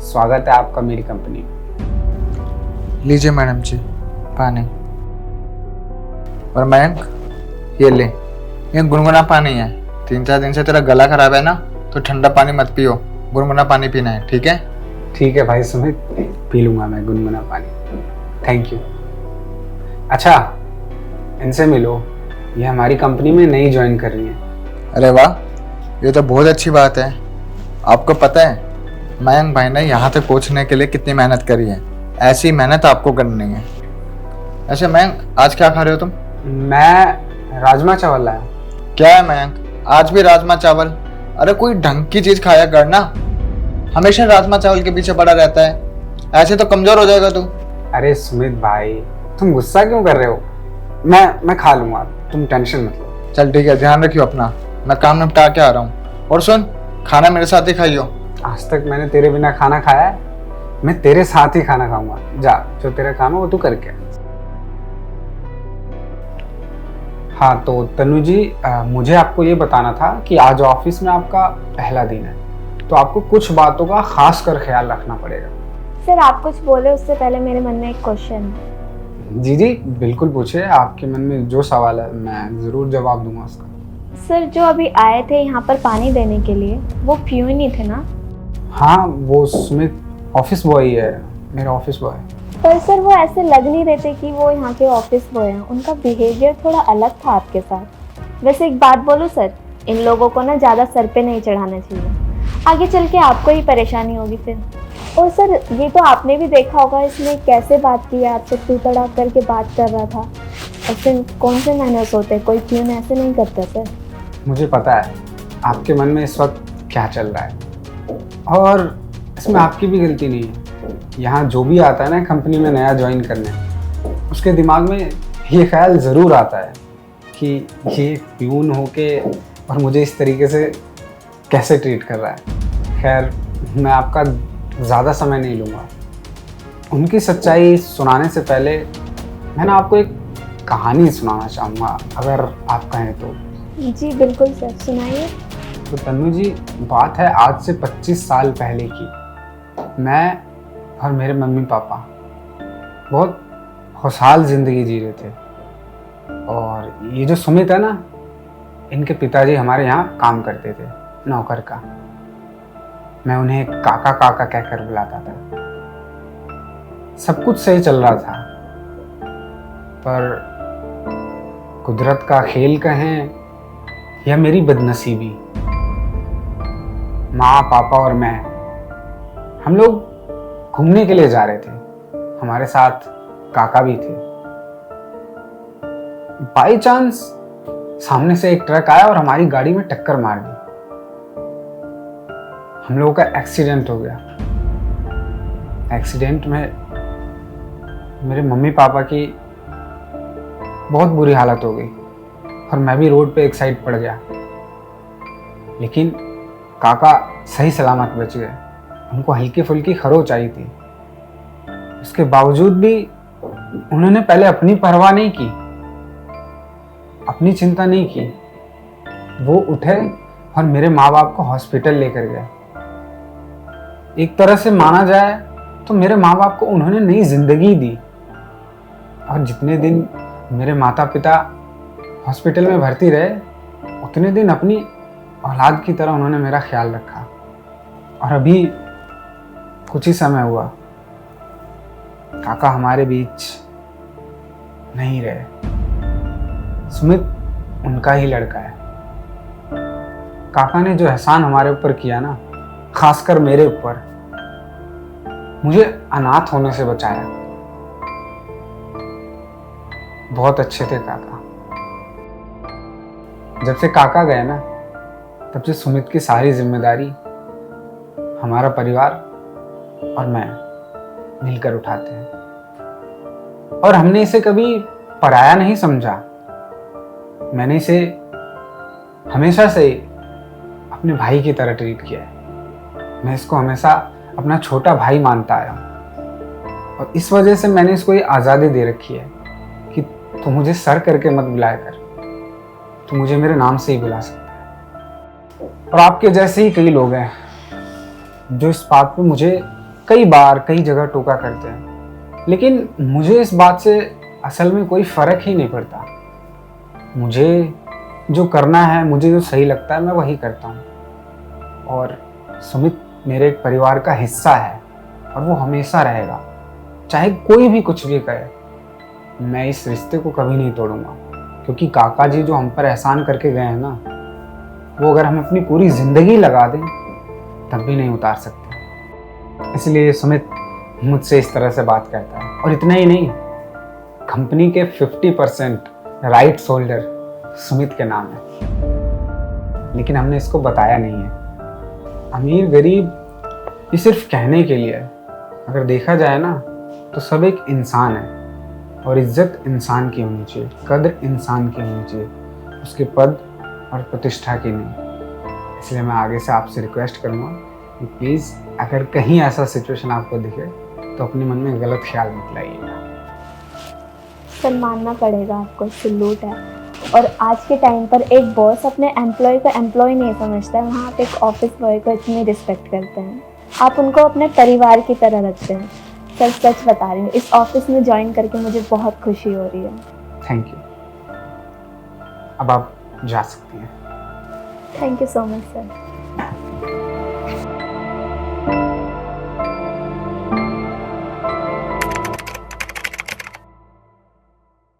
स्वागत है आपका मेरी कंपनी में। लीजिए मैडम जी पानी। और मयंक ये ले, ये गुनगुना पानी है। 3-4 दिन से तेरा गला खराब है ना, तो ठंडा पानी मत पियो, गुनगुना पानी पीना है, ठीक है? ठीक है भाई सुमित, पी लूंगा मैं गुनगुना पानी। Thank you. अच्छा, इनसे मिलो, ये हमारी कंपनी में नई ज्वाइन कर रही है। अरे वाह, ये तो बहुत अच्छी बात है। आपको पता है मयंक भाई ने यहाँ तक पहुँचने के लिए कितनी मेहनत करी है? ऐसी मेहनत आपको करनी है। ऐसे मयंक, आज क्या खा रहे हो तुम? मैं राजमा चावल लाया। क्या है मयंक, आज भी राजमा चावल? अरे कोई ढंग की चीज खाया कर ना, हमेशा राजमा चावल के पीछे पड़ा रहता है, ऐसे तो कमजोर हो जाएगा तू। अरे सुमित भाई, तुम गुस्सा क्यों कर रहे हो? मैं खा लूंगा, तुम टेंशन मत लो। चल ठीक है, ध्यान रखियो अपना, मैं काम निपटा के आ रहा हूँ। और सुन, खाना मेरे साथ ही खाइयो। आज तक मैंने तेरे बिना खाना खाया है? मैं तेरे साथ ही खाना खाऊंगा। जा, जो तेरा काम है वो तू करके आ। हाँ तो तनु जी, मुझे आपको ये बताना था कि आज ऑफिस में आपका पहला दिन है, तो आपको कुछ बातों का खास कर ख्याल रखना पड़ेगा। सर आप कुछ बोले उससे पहले मेरे मन में एक क्वेश्चन है। जी जी बिल्कुल पूछिए, आपके मन में जो सवाल है मैं ज़रूर जवाब दूंगा उसका। सर जो अभी आए थे यहाँ पर पानी देने के लिए, वो प्यून ही थे ना? हाँ, वो सुमित ऑफिस बॉय ही है, मेरा ऑफिस बॉय। पर सर वो ऐसे लग नहीं रहे थे कि वो यहाँ के ऑफिस बॉय हैं, उनका बिहेवियर थोड़ा अलग था आपके साथ। वैसे एक बात बोलूँ सर, इन लोगों को ना ज़्यादा सर पे नहीं चढ़ाना चाहिए, आगे चल के आपको ही परेशानी होगी फिर। और सर ये तो आपने भी देखा होगा इसने कैसे बात की है आपसे, तू तड़ाक करके बात कर रहा था। ऐसे कौन से मैनर्स होते हैं, कोई प्यून ऐसे नहीं करता सर। मुझे पता है आपके मन में इस वक्त क्या चल रहा है, और इसमें आपकी भी गलती नहीं है। यहाँ जो भी आता है ना कंपनी में नया ज्वाइन करने, उसके दिमाग में ये ख्याल ज़रूर आता है कि ये प्यून होके और मुझे इस तरीके से कैसे ट्रीट कर रहा है। खैर, मैं आपका ज़्यादा समय नहीं लूँगा। उनकी सच्चाई सुनाने से पहले मैं ना आपको एक कहानी सुनाना चाहूँगा, अगर आप कहें तो। जी बिल्कुल सर, सुनाइए। तो तन्नू जी, बात है आज से 25 साल पहले की। मैं और मेरे मम्मी पापा बहुत खुशहाल ज़िंदगी जी रहे थे, और ये जो सुमित है ना, इनके पिताजी हमारे यहाँ काम करते थे, नौकर का। मैं उन्हें काका काका कहकर बुलाता था। सब कुछ सही चल रहा था, पर कुदरत का खेल कहें या मेरी बदनसीबी, माँ पापा और मैं, हम लोग घूमने के लिए जा रहे थे। हमारे साथ काका भी थे। बाई चांस सामने से एक ट्रक आया और हमारी गाड़ी में टक्कर मार दी। हम लोगों का एक्सीडेंट हो गया। एक्सीडेंट में मेरे मम्मी पापा की बहुत बुरी हालत हो गई, और मैं भी रोड पे एक साइड पड़ गया। लेकिन काका सही सलामत बच गए। उनको हल्की फुल्की खरोच आई थी, उसके बावजूद भी उन्होंने पहले अपनी परवाह नहीं की, अपनी चिंता नहीं की। वो उठे और मेरे माँ बाप को हॉस्पिटल लेकर गए। एक तरह से माना जाए तो मेरे माँ बाप को उन्होंने नई जिंदगी दी, और जितने दिन मेरे माता पिता हॉस्पिटल में भर्ती रहे, उतने दिन अपनी औलाद की तरह उन्होंने मेरा ख्याल रखा। और अभी कुछ ही समय हुआ, काका हमारे बीच नहीं रहे। सुमित उनका ही लड़का है। काका ने जो एहसान हमारे ऊपर किया ना, खासकर मेरे ऊपर, मुझे अनाथ होने से बचाया। बहुत अच्छे थे काका। जब से काका गए ना, तब से सुमित की सारी जिम्मेदारी हमारा परिवार और मैं मिलकर उठाते हैं, और हमने इसे कभी पराया नहीं समझा। मैंने इसे हमेशा से अपने भाई की तरह ट्रीट किया है। मैं इसको हमेशा अपना छोटा भाई मानता आया हूँ, और इस वजह से मैंने इसको ये आज़ादी दे रखी है कि तू मुझे सर करके मत बुलाया कर, तू मुझे मेरे नाम से ही बुला सकता है। और आपके जैसे ही कई लोग हैं जो इस बात पे मुझे कई बार कई जगह टोका करते हैं, लेकिन मुझे इस बात से असल में कोई फ़र्क ही नहीं पड़ता। मुझे जो करना है, मुझे जो सही लगता है, मैं वही करता हूँ। और सुमित मेरे एक परिवार का हिस्सा है और वो हमेशा रहेगा, चाहे कोई भी कुछ भी कहे। मैं इस रिश्ते को कभी नहीं तोड़ूंगा, क्योंकि काका जी जो हम पर एहसान करके गए हैं ना, वो अगर हम अपनी पूरी ज़िंदगी लगा दें तब भी नहीं उतार सकते। इसलिए सुमित मुझसे इस तरह से बात करता है। और इतना ही नहीं, कंपनी के 50% राइट्स होल्डर सुमित के नाम है, लेकिन हमने इसको बताया नहीं है। अमीर गरीब ये सिर्फ कहने के लिए है। अगर देखा जाए ना तो सब एक इंसान है, और इज्जत इंसान की होनी चाहिए, कद्र इंसान की होनी चाहिए, उसके पद और प्रतिष्ठा की नहीं। इसलिए मैं आगे से आपसे रिक्वेस्ट करूँगा कि प्लीज़ अगर कहीं ऐसा सिचुएशन आपको दिखे तो अपने मन में गलत ख्याल मत लाइएगा। सर मानना पड़ेगा आपको, सलूट है। और आज के टाइम पर एक बॉस अपने एम्प्लॉय को एम्प्लॉय नहीं समझता है, वहाँ आप एक ऑफिस बॉय को इतनी रिस्पेक्ट करते हैं, आप उनको अपने परिवार की तरह रखते हैं। सर सच बता रही हूँ, इस ऑफिस में ज्वाइन करके मुझे बहुत खुशी हो रही है। Thank you. अब आप जा सकती हैं। Thank you so much sir.